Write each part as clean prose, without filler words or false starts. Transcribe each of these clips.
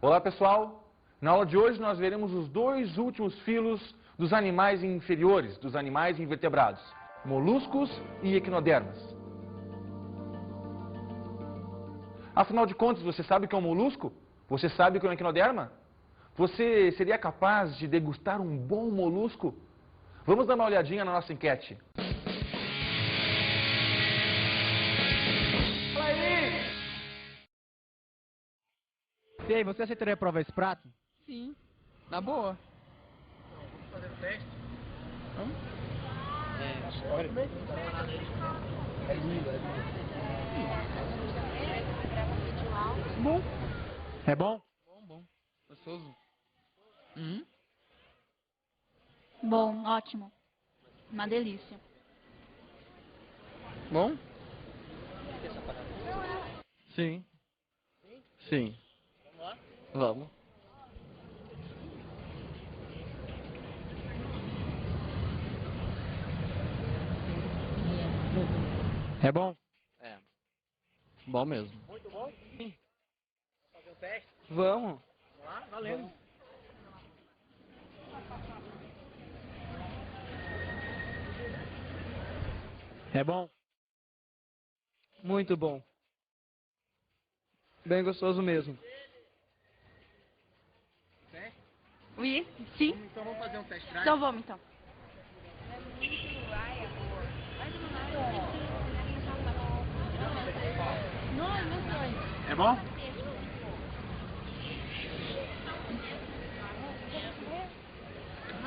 Olá pessoal, na aula de hoje nós veremos os dois últimos filos dos animais inferiores, dos animais invertebrados, moluscos e equinodermas. Afinal de contas, você sabe o que é um molusco? Você sabe o que é um equinoderma? Você seria capaz de degustar um bom molusco? Vamos dar uma olhadinha na nossa enquete. E aí, você aceitaria provar esse prato? Sim, na boa. Vamos fazer o teste? Vamos? Olha. É lindo, Bom. É bom? Bom. Gostoso. Bom, ótimo. Uma delícia. Bom? Sim. Sim. Vamos. É bom? É. Bom mesmo. Muito bom? Sim. Fazer o teste? Vamos. Vamos lá, valendo. É bom? Muito bom. Bem gostoso mesmo. Teste? Oui, sim. Então vamos fazer um teste drive? Então vamos, então. É bom?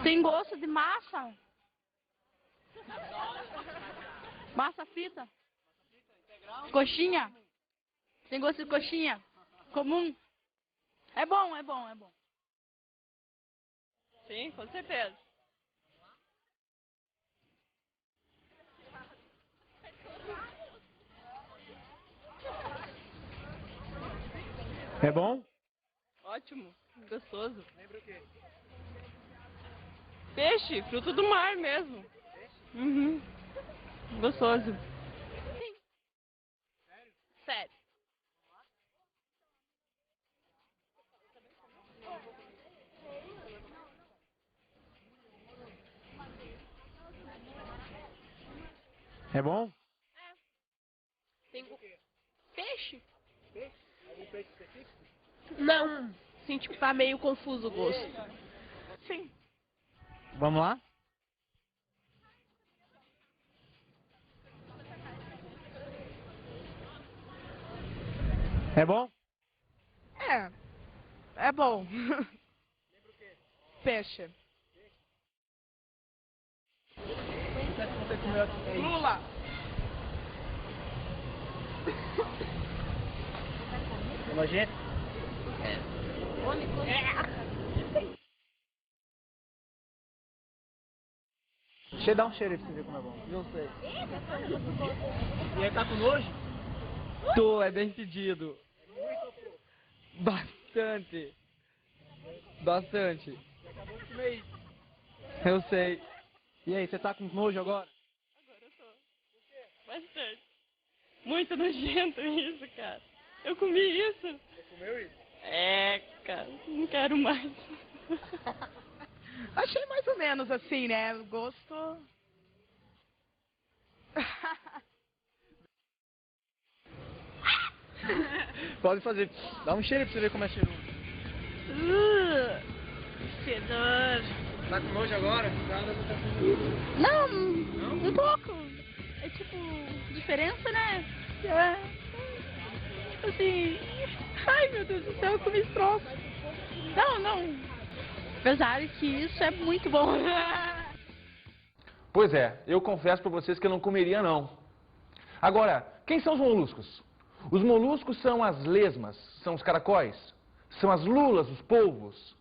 Tem gosto de massa. Massa frita. Coxinha. Tem gosto de coxinha. Comum. É bom, é bom, é bom. Sim, com certeza. É bom? Ótimo, gostoso. Lembra o quê? Peixe, fruto do mar mesmo. Uhum. Gostoso. Sério. É bom? Tem peixe? Algum peixe específico? Não. Sim, tipo, tá meio confuso o gosto. Sim. Vamos lá? É bom? É bom. Peixe. Você comeu aqui? Lula. É nojento? Deixa eu dar um cheiro aí pra você ver como é bom. Não sei. E aí, tá com nojo? Tô, é bem pedido. Bastante. Bastante. Acabou de comer isso. Eu sei. E aí, você tá com nojo agora? Agora eu tô. Bastante. Muito nojento isso, cara. Eu comi isso. Você comeu isso? É, cara, não quero mais. Achei mais ou menos assim, né? O gosto. Pode fazer. Dá um cheiro pra você ver como é cheiroso. Fedor. Tá com nojo agora? Não, um pouco. É tipo, diferença, né? Assim. Ai, meu Deus do céu, eu comi esse troço. Não. Apesar de que isso é muito bom. Pois é, eu confesso para vocês que eu não comeria não. Agora, quem são os moluscos? Os moluscos são as lesmas, são os caracóis, são as lulas, os polvos,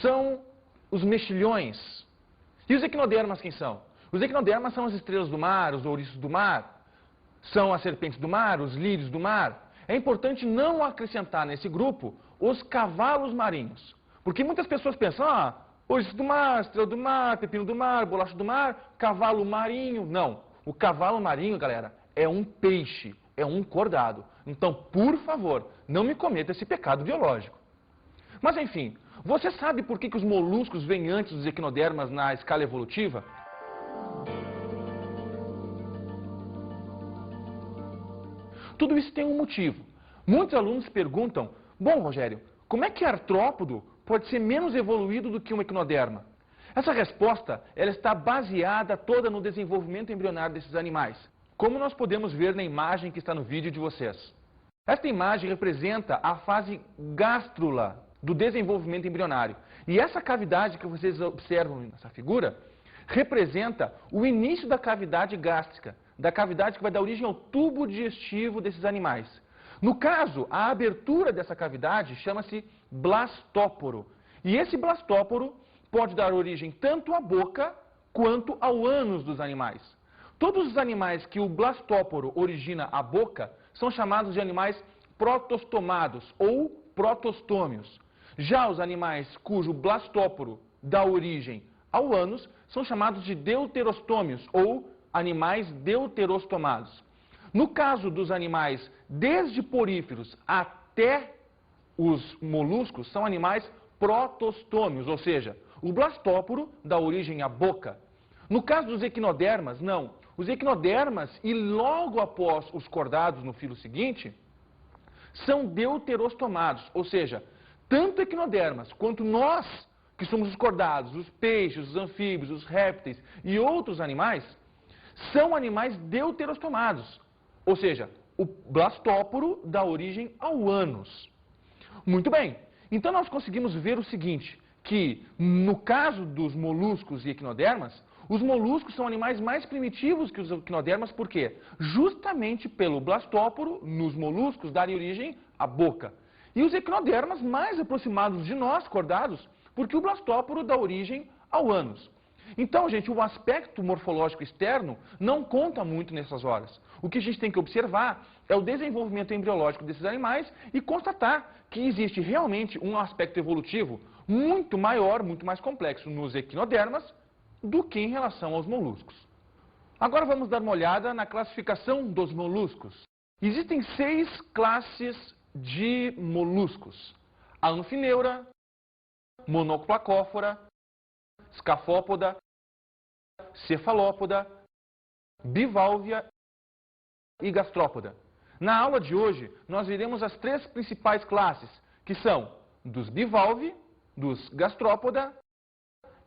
são os mexilhões. E os equinodermas quem são? Os equinodermas são as estrelas do mar, os ouriços do mar, são as serpentes do mar, os lírios do mar. É importante não acrescentar nesse grupo os cavalos marinhos. Porque muitas pessoas pensam, ouriço do mar, estrela do mar, pepino do mar, bolacha do mar, cavalo marinho. Não, o cavalo marinho, galera, é um peixe, é um cordado. Então, por favor, não me cometa esse pecado biológico. Mas enfim, você sabe por que os moluscos vêm antes dos equinodermas na escala evolutiva? Tudo isso tem um motivo. Muitos alunos perguntam, bom, Rogério, como é que artrópodo pode ser menos evoluído do que um equinoderma? Essa resposta, ela está baseada toda no desenvolvimento embrionário desses animais, como nós podemos ver na imagem que está no vídeo de vocês. Esta imagem representa a fase gástrula do desenvolvimento embrionário. E essa cavidade que vocês observam nessa figura, representa o início da cavidade gástrica, da cavidade que vai dar origem ao tubo digestivo desses animais. No caso, a abertura dessa cavidade chama-se blastóporo. E esse blastóporo pode dar origem tanto à boca quanto ao ânus dos animais. Todos os animais que o blastóporo origina a boca são chamados de animais protostomados ou protostômios. Já os animais cujo blastóporo dá origem ao ânus são chamados de deuterostômios ou animais deuterostomados. No caso dos animais desde poríferos até os moluscos, são animais protostômios, ou seja, o blastóporo dá origem à boca. No caso dos equinodermas, não. Os equinodermas, e logo após os cordados no filo seguinte, são deuterostomados, ou seja, tanto equinodermas quanto nós, que somos os cordados, os peixes, os anfíbios, os répteis e outros animais, são animais deuterostomados, ou seja, o blastóporo dá origem ao ânus. Muito bem, então nós conseguimos ver o seguinte, que no caso dos moluscos e equinodermas, os moluscos são animais mais primitivos que os equinodermas, por quê? Justamente pelo blastóporo, nos moluscos, darem origem à boca. E os equinodermas mais aproximados de nós, cordados, porque o blastóporo dá origem ao ânus. Então, gente, o aspecto morfológico externo não conta muito nessas horas. O que a gente tem que observar é o desenvolvimento embriológico desses animais e constatar que existe realmente um aspecto evolutivo muito maior, muito mais complexo nos equinodermas do que em relação aos moluscos. Agora vamos dar uma olhada na classificação dos moluscos. Existem 6 classes de moluscos: a anfineura, monoplacófora, escafópoda, cefalópoda, bivalvia e gastrópoda. Na aula de hoje, nós veremos as 3 principais classes, que são dos bivalve, dos gastrópoda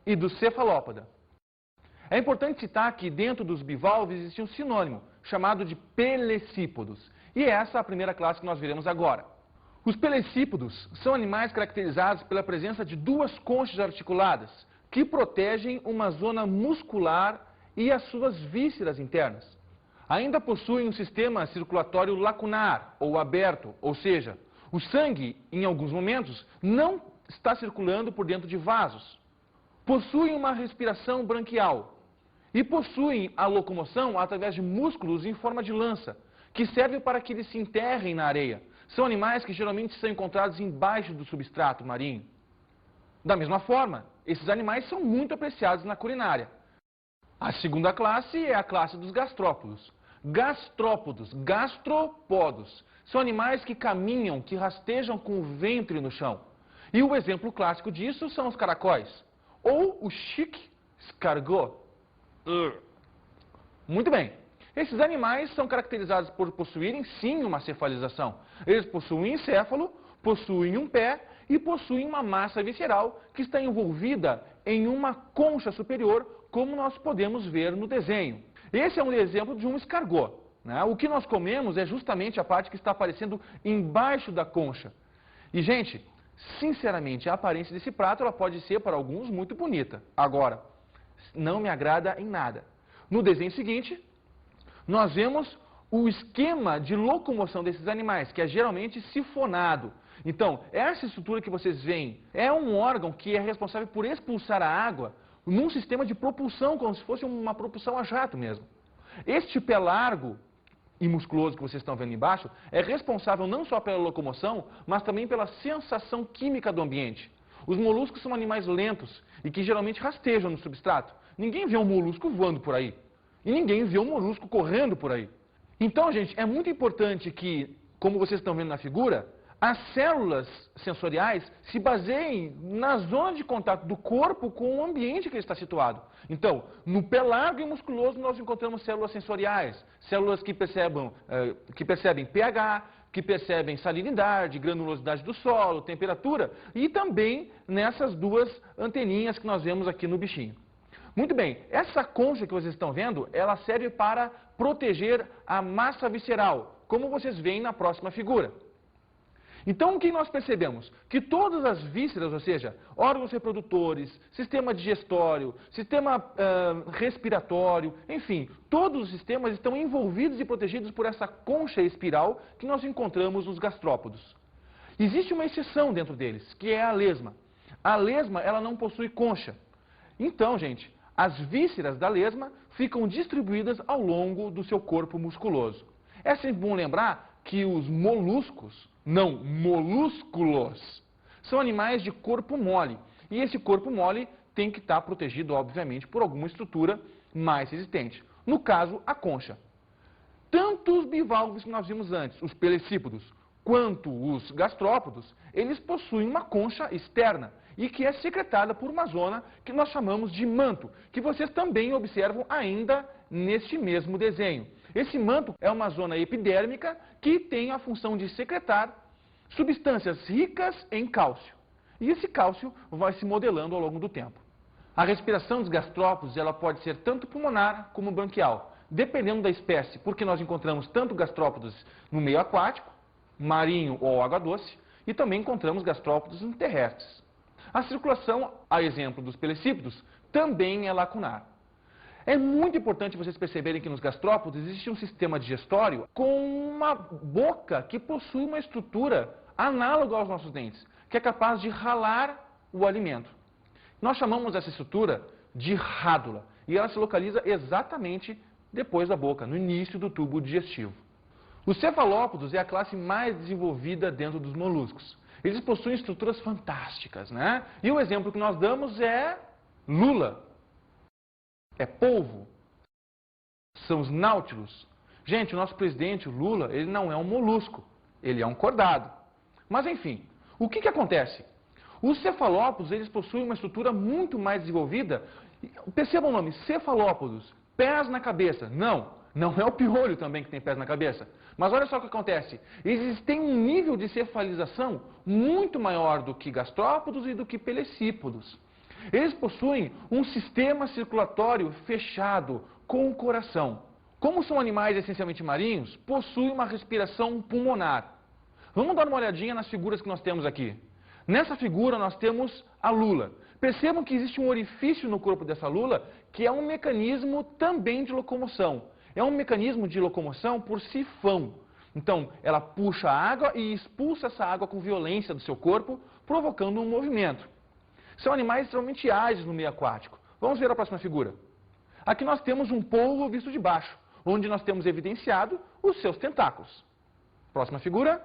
e dos cefalópoda. É importante citar que dentro dos bivalves existe um sinônimo, chamado de pelecípodos. E essa é a primeira classe que nós veremos agora. Os pelecípodos são animais caracterizados pela presença de 2 conchas articuladas, que protegem uma zona muscular e as suas vísceras internas. Ainda possuem um sistema circulatório lacunar, ou aberto, ou seja, o sangue, em alguns momentos, não está circulando por dentro de vasos. Possuem uma respiração branquial e possuem a locomoção através de músculos em forma de lança, que servem para que eles se enterrem na areia. São animais que geralmente são encontrados embaixo do substrato marinho. Da mesma forma, esses animais são muito apreciados na culinária. A segunda classe é a classe dos gastrópodos. Gastrópodos, gastropodos, são animais que caminham, que rastejam com o ventre no chão. E o exemplo clássico disso são os caracóis, ou o chique escargot. Muito bem. Esses animais são caracterizados por possuírem, sim, uma cefalização. Eles possuem encéfalo, possuem um pé e possuem uma massa visceral que está envolvida em uma concha superior, como nós podemos ver no desenho. Esse é um exemplo de um escargot, né? O que nós comemos é justamente a parte que está aparecendo embaixo da concha. E, gente, sinceramente, a aparência desse prato ela pode ser, para alguns, muito bonita. Agora, não me agrada em nada. No desenho seguinte, nós vemos o esquema de locomoção desses animais, que é geralmente sifonado. Então, essa estrutura que vocês veem é um órgão que é responsável por expulsar a água num sistema de propulsão, como se fosse uma propulsão a jato mesmo. Este pé largo e musculoso que vocês estão vendo embaixo é responsável não só pela locomoção, mas também pela sensação química do ambiente. Os moluscos são animais lentos e que geralmente rastejam no substrato. Ninguém vê um molusco voando por aí. E ninguém vê um molusco correndo por aí. Então, gente, é muito importante que, como vocês estão vendo na figura, as células sensoriais se baseiam na zona de contato do corpo com o ambiente que ele está situado. Então, no pelágio musculoso nós encontramos células sensoriais, células que percebem pH, que percebem salinidade, granulosidade do solo, temperatura, e também nessas duas anteninhas que nós vemos aqui no bichinho. Muito bem, essa concha que vocês estão vendo, ela serve para proteger a massa visceral, como vocês veem na próxima figura. Então, o que nós percebemos? Que todas as vísceras, ou seja, órgãos reprodutores, sistema digestório, sistema respiratório, enfim, todos os sistemas estão envolvidos e protegidos por essa concha espiral que nós encontramos nos gastrópodos. Existe uma exceção dentro deles, que é a lesma. A lesma, ela não possui concha. Então, gente, as vísceras da lesma ficam distribuídas ao longo do seu corpo musculoso. É sempre bom lembrar que os moluscos, não molúsculos, são animais de corpo mole. E esse corpo mole tem que estar protegido, obviamente, por alguma estrutura mais resistente. No caso, a concha. Tanto os bivalves que nós vimos antes, os pelecípodos, quanto os gastrópodos, eles possuem uma concha externa e que é secretada por uma zona que nós chamamos de manto, que vocês também observam ainda neste mesmo desenho. Esse manto é uma zona epidérmica que tem a função de secretar substâncias ricas em cálcio. E esse cálcio vai se modelando ao longo do tempo. A respiração dos gastrópodos ela pode ser tanto pulmonar como branquial, dependendo da espécie, porque nós encontramos tanto gastrópodos no meio aquático, marinho ou água doce, e também encontramos gastrópodos terrestres. A circulação, a exemplo dos pelecípodos, também é lacunar. É muito importante vocês perceberem que nos gastrópodos existe um sistema digestório com uma boca que possui uma estrutura análoga aos nossos dentes, que é capaz de ralar o alimento. Nós chamamos essa estrutura de rádula e ela se localiza exatamente depois da boca, no início do tubo digestivo. Os cefalópodos é a classe mais desenvolvida dentro dos moluscos. Eles possuem estruturas fantásticas, né? E o exemplo que nós damos é lula. É polvo, são os náutilos. Gente, o nosso presidente, o Lula, ele não é um molusco, ele é um cordado. Mas enfim, o que acontece? Os cefalópodos, eles possuem uma estrutura muito mais desenvolvida. Percebam o nome, cefalópodos, pés na cabeça. Não é o piolho também que tem pés na cabeça. Mas olha só o que acontece. Eles têm um nível de cefalização muito maior do que gastrópodos e do que pelecípodos. Eles possuem um sistema circulatório fechado com o coração. Como são animais essencialmente marinhos, possuem uma respiração pulmonar. Vamos dar uma olhadinha nas figuras que nós temos aqui. Nessa figura nós temos a lula. Percebam que existe um orifício no corpo dessa lula que é um mecanismo também de locomoção. É um mecanismo de locomoção por sifão. Então, ela puxa a água e expulsa essa água com violência do seu corpo, provocando um movimento. São animais extremamente ágeis no meio aquático. Vamos ver a próxima figura. Aqui nós temos um polvo visto de baixo, onde nós temos evidenciado os seus tentáculos. Próxima figura.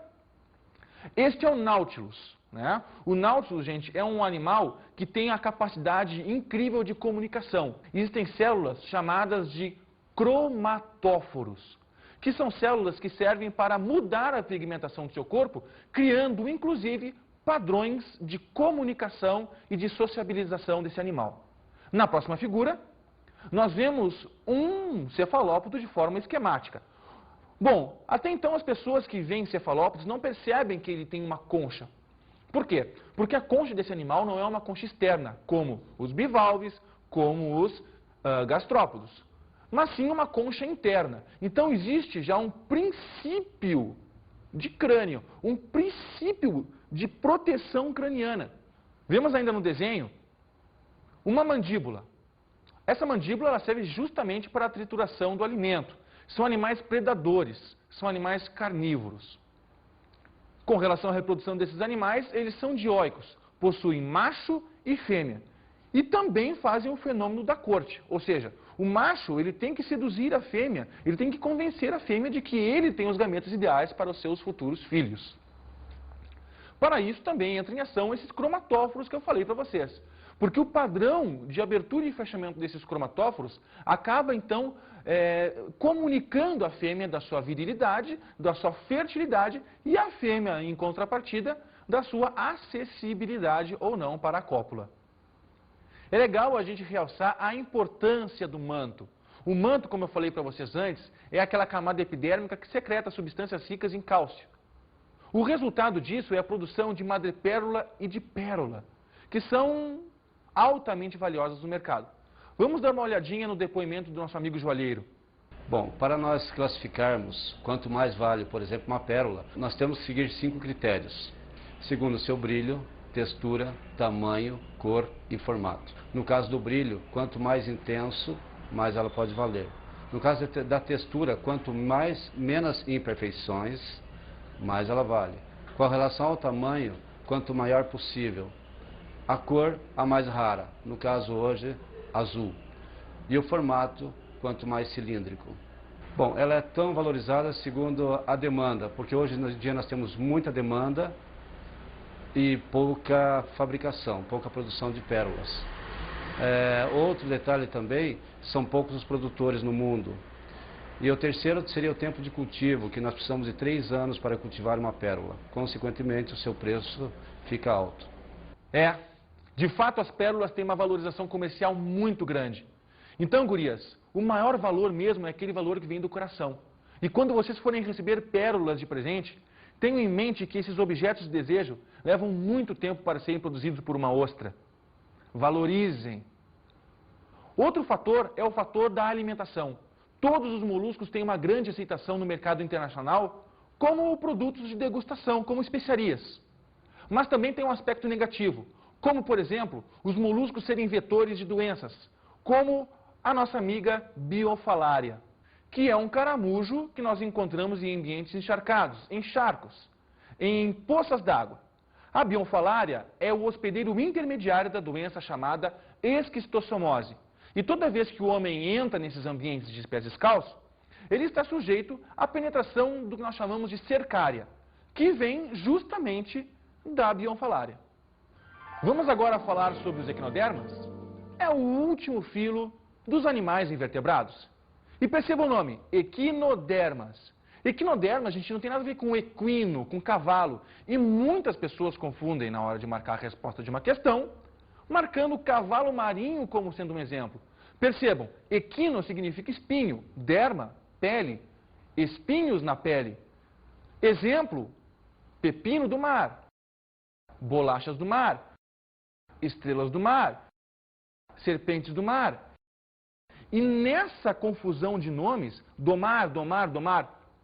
Este é o Nautilus, né? O Nautilus, gente, é um animal que tem a capacidade incrível de comunicação. Existem células chamadas de cromatóforos, que são células que servem para mudar a pigmentação do seu corpo, criando, inclusive, padrões de comunicação e de sociabilização desse animal. Na próxima figura, nós vemos um cefalópodo de forma esquemática. Bom, até então as pessoas que veem cefalópodos não percebem que ele tem uma concha. Por quê? Porque a concha desse animal não é uma concha externa, como os bivalves, como os gastrópodos, mas sim uma concha interna. Então existe já um princípio de crânio, um princípio de proteção craniana. Vemos ainda no desenho uma mandíbula. Essa mandíbula ela serve justamente para a trituração do alimento. São animais predadores, são animais carnívoros. Com relação à reprodução desses animais, eles são dioicos, possuem macho e fêmea. E também fazem o fenômeno da corte, ou seja, o macho ele tem que seduzir a fêmea, ele tem que convencer a fêmea de que ele tem os gametas ideais para os seus futuros filhos. Para isso também entra em ação esses cromatóforos que eu falei para vocês. Porque o padrão de abertura e fechamento desses cromatóforos acaba, então, comunicando a fêmea da sua virilidade, da sua fertilidade e a fêmea, em contrapartida, da sua acessibilidade ou não para a cópula. É legal a gente realçar a importância do manto. O manto, como eu falei para vocês antes, é aquela camada epidérmica que secreta substâncias ricas em cálcio. O resultado disso é a produção de madrepérola e de pérola, que são altamente valiosas no mercado. Vamos dar uma olhadinha no depoimento do nosso amigo joalheiro. Bom, para nós classificarmos quanto mais vale, por exemplo, uma pérola, nós temos que seguir 5 critérios, segundo o seu brilho, textura, tamanho, cor e formato. No caso do brilho, quanto mais intenso, mais ela pode valer. No caso da textura, quanto menos imperfeições, mais ela vale. Com relação ao tamanho, quanto maior possível. A cor, a mais rara, no caso hoje, azul. E o formato, quanto mais cilíndrico. Bom, ela é tão valorizada segundo a demanda, porque hoje em dia nós temos muita demanda e pouca fabricação, pouca produção de pérolas. Outro detalhe também, são poucos os produtores no mundo. E o terceiro seria o tempo de cultivo, que nós precisamos de 3 anos para cultivar uma pérola. Consequentemente, o seu preço fica alto. De fato, as pérolas têm uma valorização comercial muito grande. Então, gurias, o maior valor mesmo é aquele valor que vem do coração. E quando vocês forem receber pérolas de presente, tenham em mente que esses objetos de desejo levam muito tempo para serem produzidos por uma ostra. Valorizem. Outro fator é o fator da alimentação. Todos os moluscos têm uma grande aceitação no mercado internacional como produtos de degustação, como especiarias. Mas também tem um aspecto negativo, como, por exemplo, os moluscos serem vetores de doenças, como a nossa amiga Biofalária, que é um caramujo que nós encontramos em ambientes encharcados, em charcos, em poças d'água. A Biofalária é o hospedeiro intermediário da doença chamada esquistossomose. E toda vez que o homem entra nesses ambientes de pés descalços, ele está sujeito à penetração do que nós chamamos de cercária, que vem justamente da Biofalária. Vamos agora falar sobre os equinodermas? É o último filo dos animais invertebrados. E perceba o nome, equinodermas. Equinoderma, gente, não tem nada a ver com equino, com cavalo. E muitas pessoas confundem na hora de marcar a resposta de uma questão, marcando o cavalo marinho como sendo um exemplo. Percebam, equino significa espinho, derma, pele, espinhos na pele. Exemplo, pepino do mar, bolachas do mar, estrelas do mar, serpentes do mar. E nessa confusão de nomes, domar,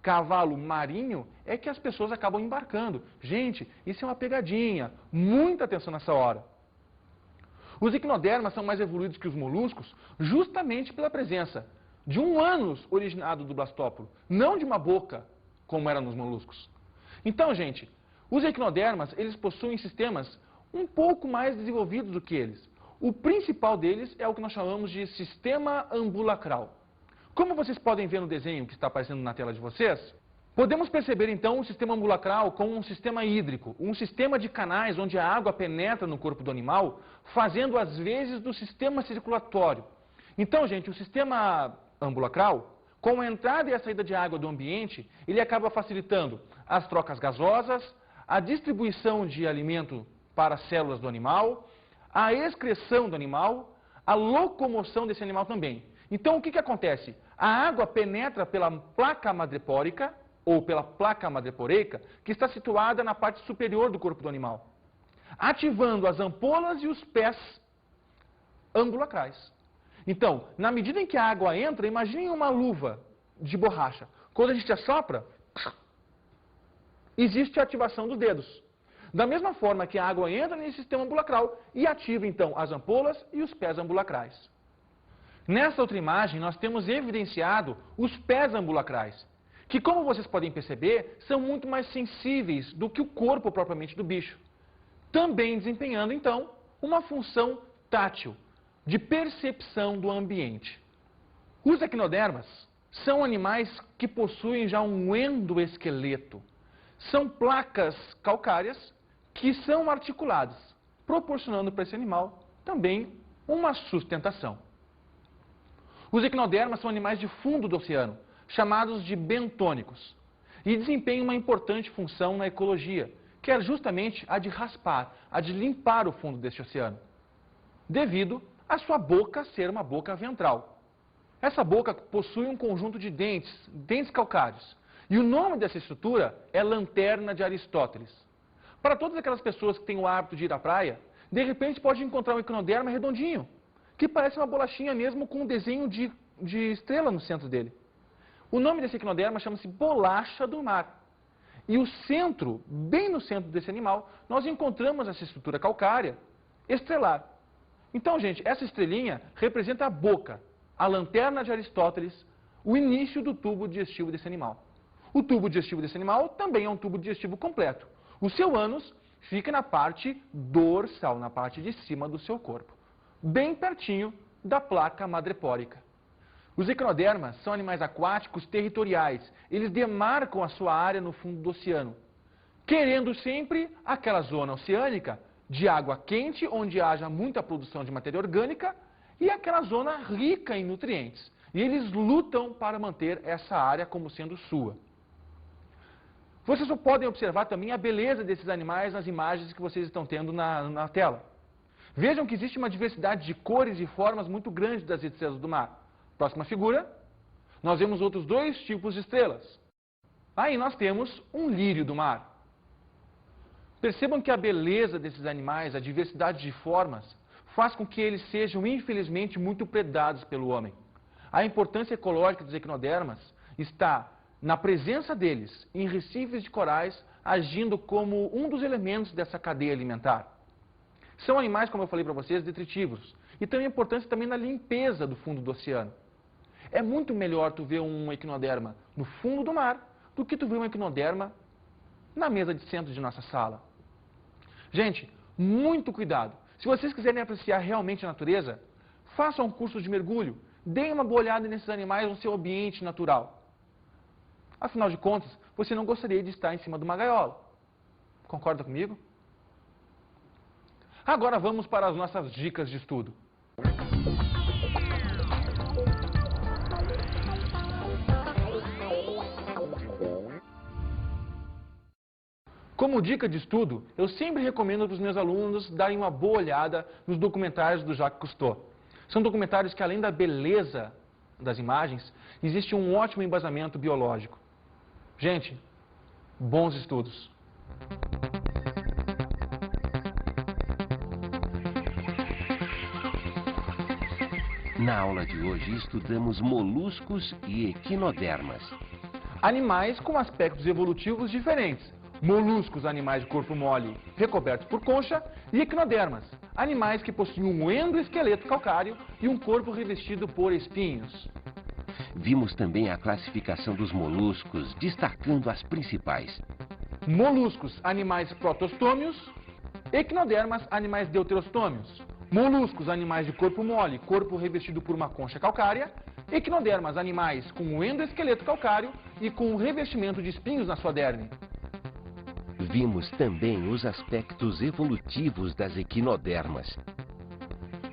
cavalo marinho, é que as pessoas acabam embarcando. Gente, isso é uma pegadinha. Muita atenção nessa hora. Os equinodermas são mais evoluídos que os moluscos justamente pela presença de um ânus originado do blastópolo, não de uma boca, como era nos moluscos. Então, gente, os equinodermas, eles possuem sistemas um pouco mais desenvolvidos do que eles. O principal deles é o que nós chamamos de sistema ambulacral. Como vocês podem ver no desenho que está aparecendo na tela de vocês, podemos perceber então o sistema ambulacral como um sistema hídrico, um sistema de canais onde a água penetra no corpo do animal, fazendo as vezes do sistema circulatório. Então, gente, o sistema ambulacral, com a entrada e a saída de água do ambiente, ele acaba facilitando as trocas gasosas, a distribuição de alimento para as células do animal, a excreção do animal, a locomoção desse animal também. Então, o que acontece? A água penetra pela placa madrepórica, ou pela placa madreporeica, que está situada na parte superior do corpo do animal, ativando as ampolas e os pés ambulacrais. Então, na medida em que a água entra, imaginem uma luva de borracha. Quando a gente assopra, existe a ativação dos dedos. Da mesma forma que a água entra nesse sistema ambulacral e ativa, então, as ampolas e os pés ambulacrais. Nessa outra imagem, nós temos evidenciado os pés ambulacrais, que, como vocês podem perceber, são muito mais sensíveis do que o corpo propriamente do bicho, também desempenhando, então, uma função tátil, de percepção do ambiente. Os equinodermas são animais que possuem já um endoesqueleto. São placas calcárias que são articuladas, proporcionando para esse animal também uma sustentação. Os equinodermas são animais de fundo do oceano, chamados de bentônicos, e desempenham uma importante função na ecologia, que é justamente a de raspar, a de limpar o fundo deste oceano, devido a sua boca ser uma boca ventral. Essa boca possui um conjunto de dentes calcários, e o nome dessa estrutura é lanterna de Aristóteles. Para todas aquelas pessoas que têm o hábito de ir à praia, de repente pode encontrar um equinoderma redondinho, que parece uma bolachinha mesmo com um desenho de estrela no centro dele. O nome desse equinoderma chama-se bolacha do mar. E o centro, bem no centro desse animal, nós encontramos essa estrutura calcária estrelar. Então, gente, essa estrelinha representa a boca, a lanterna de Aristóteles, o início do tubo digestivo desse animal. O tubo digestivo desse animal também é um tubo digestivo completo. O seu ânus fica na parte dorsal, na parte de cima do seu corpo, bem pertinho da placa madrepórica. Os equinodermas são animais aquáticos territoriais. Eles demarcam a sua área no fundo do oceano, querendo sempre aquela zona oceânica de água quente, onde haja muita produção de matéria orgânica, e aquela zona rica em nutrientes. E eles lutam para manter essa área como sendo sua. Vocês só podem observar também a beleza desses animais nas imagens que vocês estão tendo na tela. Vejam que existe uma diversidade de cores e formas muito grande das estrelas do mar. Próxima figura, nós vemos outros dois tipos de estrelas. Aí nós temos um lírio do mar. Percebam que a beleza desses animais, a diversidade de formas, faz com que eles sejam, infelizmente, muito predados pelo homem. A importância ecológica dos equinodermas está na presença deles em recifes de corais, agindo como um dos elementos dessa cadeia alimentar. São animais, como eu falei para vocês, detritívoros. E tem importância também na limpeza do fundo do oceano. É muito melhor tu ver um equinoderma no fundo do mar do que tu ver um equinoderma na mesa de centro de nossa sala. Gente, muito cuidado. Se vocês quiserem apreciar realmente a natureza, façam um curso de mergulho. Deem uma boa olhada nesses animais no seu ambiente natural. Afinal de contas, você não gostaria de estar em cima de uma gaiola. Concorda comigo? Agora vamos para as nossas dicas de estudo. Como dica de estudo, eu sempre recomendo para os meus alunos darem uma boa olhada nos documentários do Jacques Cousteau. São documentários que, além da beleza das imagens, existe um ótimo embasamento biológico. Gente, bons estudos! Na aula de hoje estudamos moluscos e equinodermas. Animais com aspectos evolutivos diferentes. Moluscos, animais de corpo mole recobertos por concha, e equinodermas, animais que possuem um endoesqueleto calcário e um corpo revestido por espinhos. Vimos também a classificação dos moluscos, destacando as principais. Moluscos, animais protostômios. Equinodermas, animais deuterostômios. Moluscos, animais de corpo mole, corpo revestido por uma concha calcária. Equinodermas, animais com um endoesqueleto calcário e com um revestimento de espinhos na sua derme. Vimos também os aspectos evolutivos das equinodermas.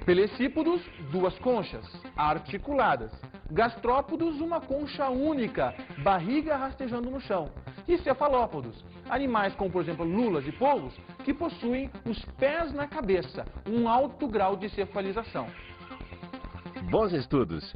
Pelecípodos, duas conchas, articuladas. Gastrópodos, uma concha única, barriga rastejando no chão. E cefalópodos, animais como, por exemplo, lulas e polvos, que possuem os pés na cabeça, um alto grau de cefalização. Bons estudos!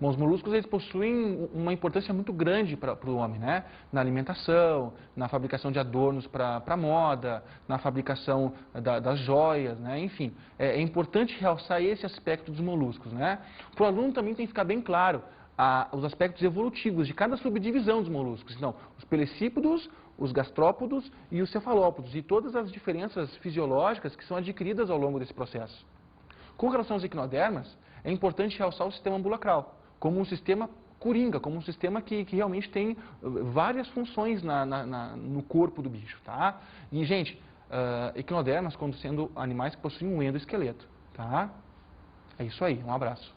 Bom, os moluscos eles possuem uma importância muito grande para o homem, né? Na alimentação, na fabricação de adornos para moda, na fabricação das joias, né? Enfim, é importante realçar esse aspecto dos moluscos, né? Para o aluno também tem que ficar bem claro os aspectos evolutivos de cada subdivisão dos moluscos. Então, os pelecípodos, os gastrópodos e os cefalópodos, e todas as diferenças fisiológicas que são adquiridas ao longo desse processo. Com relação aos equinodermas, é importante realçar o sistema ambulacral como um sistema coringa, como um sistema que realmente tem várias funções no corpo do bicho, tá? E, gente, equinodermas, quando sendo animais que possuem um endoesqueleto, tá? É isso aí, um abraço.